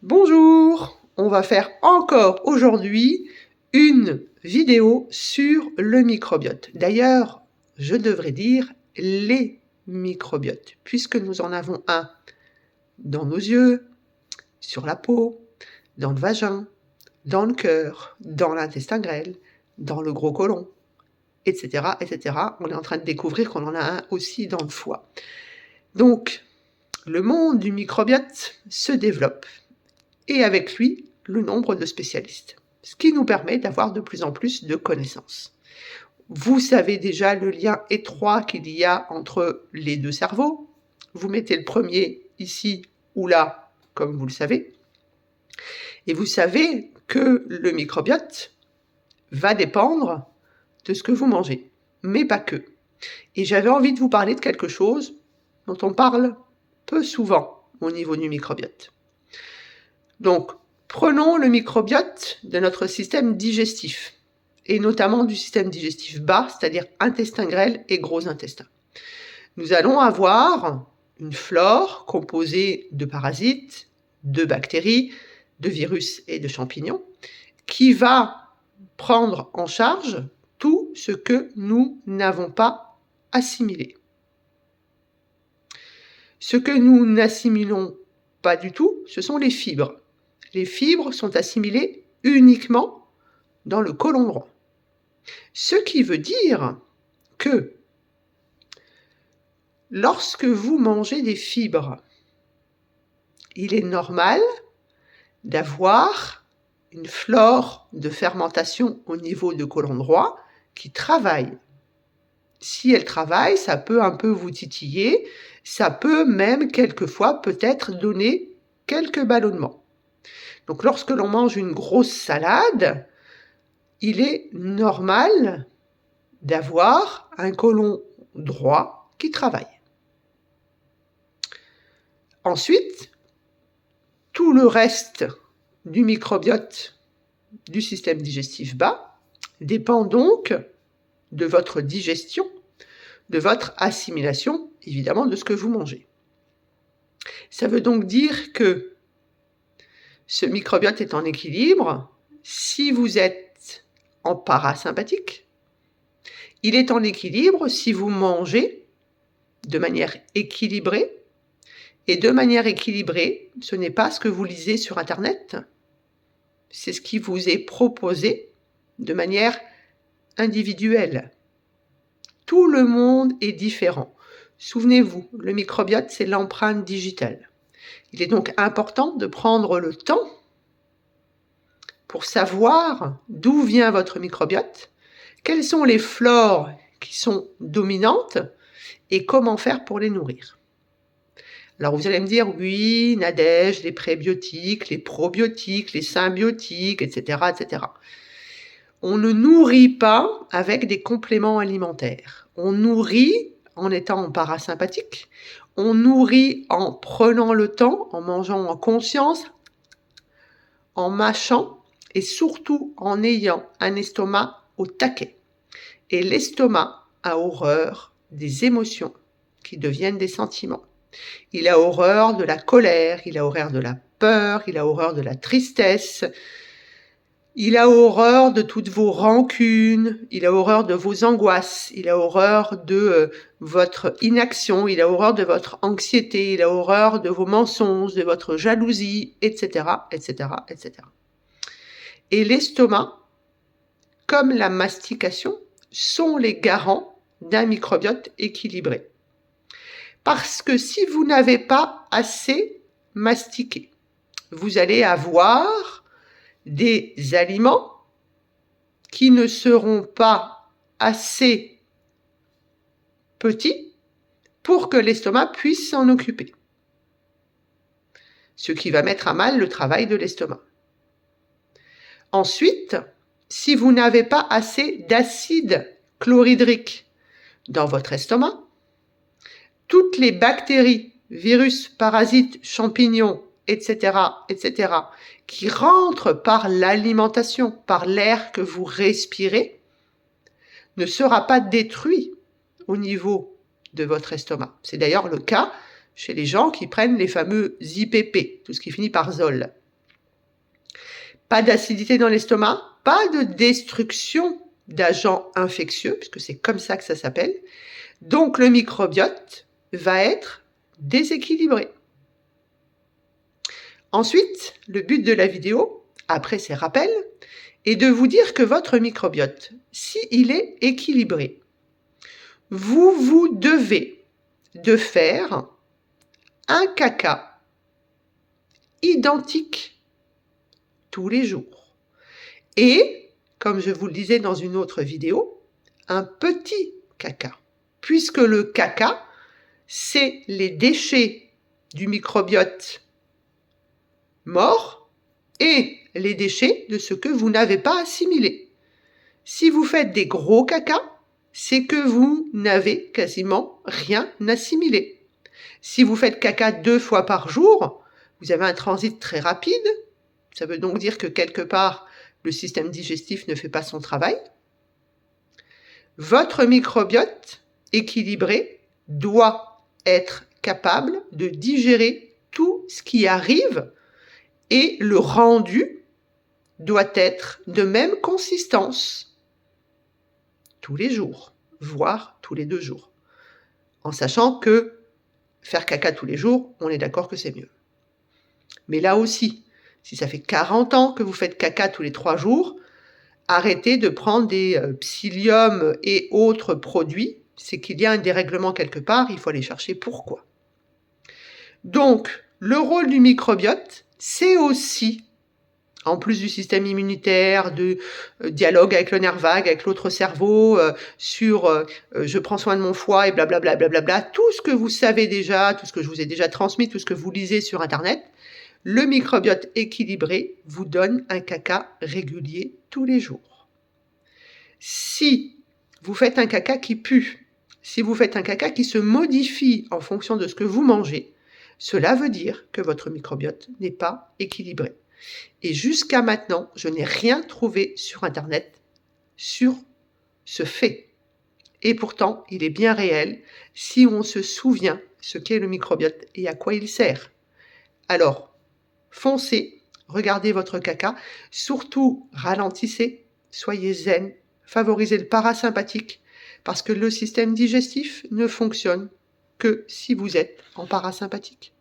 Bonjour, on va faire encore aujourd'hui une vidéo sur le microbiote. D'ailleurs, je devrais dire les microbiotes, puisque nous en avons un dans nos yeux, sur la peau, dans le vagin, dans le cœur, dans l'intestin grêle, dans le gros côlon, etc., etc. On est en train de découvrir qu'on en a un aussi dans le foie. Donc, le monde du microbiote se développe. Et avec lui, le nombre de spécialistes, ce qui nous permet d'avoir de plus en plus de connaissances. Vous savez déjà le lien étroit qu'il y a entre les deux cerveaux. Vous mettez le premier ici ou là, comme vous le savez. Et vous savez que le microbiote va dépendre de ce que vous mangez, mais pas que. Et j'avais envie de vous parler de quelque chose dont on parle peu souvent au niveau du microbiote. Donc, prenons le microbiote de notre système digestif, et notamment du système digestif bas, c'est-à-dire intestin grêle et gros intestin. Nous allons avoir une flore composée de parasites, de bactéries, de virus et de champignons, qui va prendre en charge tout ce que nous n'avons pas assimilé. Ce que nous n'assimilons pas du tout, ce sont les fibres. Les fibres sont assimilées uniquement dans le côlon droit. Ce qui veut dire que lorsque vous mangez des fibres, il est normal d'avoir une flore de fermentation au niveau du côlon droit qui travaille. Si elle travaille, ça peut un peu vous titiller, ça peut même quelquefois peut-être donner quelques ballonnements. Donc lorsque l'on mange une grosse salade, il est normal d'avoir un côlon droit qui travaille. Ensuite, tout le reste du microbiote du système digestif bas dépend donc de votre digestion, de votre assimilation, évidemment, de ce que vous mangez. Ça veut donc dire que ce microbiote est en équilibre si vous êtes en parasympathique. Il est en équilibre si vous mangez de manière équilibrée. Et de manière équilibrée, ce n'est pas ce que vous lisez sur Internet, c'est ce qui vous est proposé de manière individuelle. Tout le monde est différent. Souvenez-vous, le microbiote, c'est l'empreinte digitale. Il est donc important de prendre le temps pour savoir d'où vient votre microbiote, quelles sont les flores qui sont dominantes et comment faire pour les nourrir. Alors vous allez me dire, oui, Nadège, les prébiotiques, les probiotiques, les symbiotiques, etc., etc. On ne nourrit pas avec des compléments alimentaires. On nourrit en étant en parasympathique, on nourrit en prenant le temps, en mangeant en conscience, en mâchant et surtout en ayant un estomac au taquet. Et l'estomac a horreur des émotions qui deviennent des sentiments. Il a horreur de la colère, il a horreur de la peur, il a horreur de la tristesse, il a horreur de toutes vos rancunes, il a horreur de vos angoisses, il a horreur de votre inaction, il a horreur de votre anxiété, il a horreur de vos mensonges, de votre jalousie, etc., etc., etc. Et l'estomac, comme la mastication, sont les garants d'un microbiote équilibré. Parce que si vous n'avez pas assez mastiqué, vous allez avoir des aliments qui ne seront pas assez petits pour que l'estomac puisse s'en occuper. Ce qui va mettre à mal le travail de l'estomac. Ensuite, si vous n'avez pas assez d'acide chlorhydrique dans votre estomac, toutes les bactéries, virus, parasites, champignons, etc., etc., qui rentrent par l'alimentation, par l'air que vous respirez, ne sera pas détruit au niveau de votre estomac. C'est d'ailleurs le cas chez les gens qui prennent les fameux IPP, tout ce qui finit par zol. pas d'acidité dans l'estomac, pas de destruction d'agents infectieux, puisque c'est comme ça que ça s'appelle. Donc le microbiote va être déséquilibré. Ensuite, le but de la vidéo, après ces rappels, est de vous dire que votre microbiote, s'il est équilibré, vous devez de faire un caca identique tous les jours. Et, comme je vous le disais dans une autre vidéo, un petit caca. Puisque le caca, c'est les déchets du microbiote mort et les déchets de ce que vous n'avez pas assimilé. Si vous faites des gros caca, c'est que vous n'avez quasiment rien assimilé. Si vous faites caca 2 fois par jour, vous avez un transit très rapide. Ça veut donc dire que quelque part, le système digestif ne fait pas son travail. Votre microbiote équilibré doit être capable de digérer tout ce qui arrive et le rendu doit être de même consistance tous les jours, voire tous les 2 jours. En sachant que faire caca tous les jours, on est d'accord que c'est mieux. Mais là aussi, si ça fait 40 ans que vous faites caca tous les 3 jours, arrêtez de prendre des psyllium et autres produits. C'est qu'il y a un dérèglement quelque part, il faut aller chercher pourquoi. Donc, le rôle du microbiote, c'est aussi, en plus du système immunitaire, de dialogue avec le nerf vague, avec l'autre cerveau, sur je prends soin de mon foie et blablabla, blablabla, tout ce que vous savez déjà, tout ce que je vous ai déjà transmis, tout ce que vous lisez sur Internet, le microbiote équilibré vous donne un caca régulier tous les jours. Si vous faites un caca qui pue, si vous faites un caca qui se modifie en fonction de ce que vous mangez, cela veut dire que votre microbiote n'est pas équilibré. Et jusqu'à maintenant, je n'ai rien trouvé sur Internet sur ce fait. Et pourtant, il est bien réel si on se souvient ce qu'est le microbiote et à quoi il sert. Alors, foncez, regardez votre caca, surtout ralentissez, soyez zen, favorisez le parasympathique, parce que le système digestif ne fonctionne que si vous êtes en parasympathique.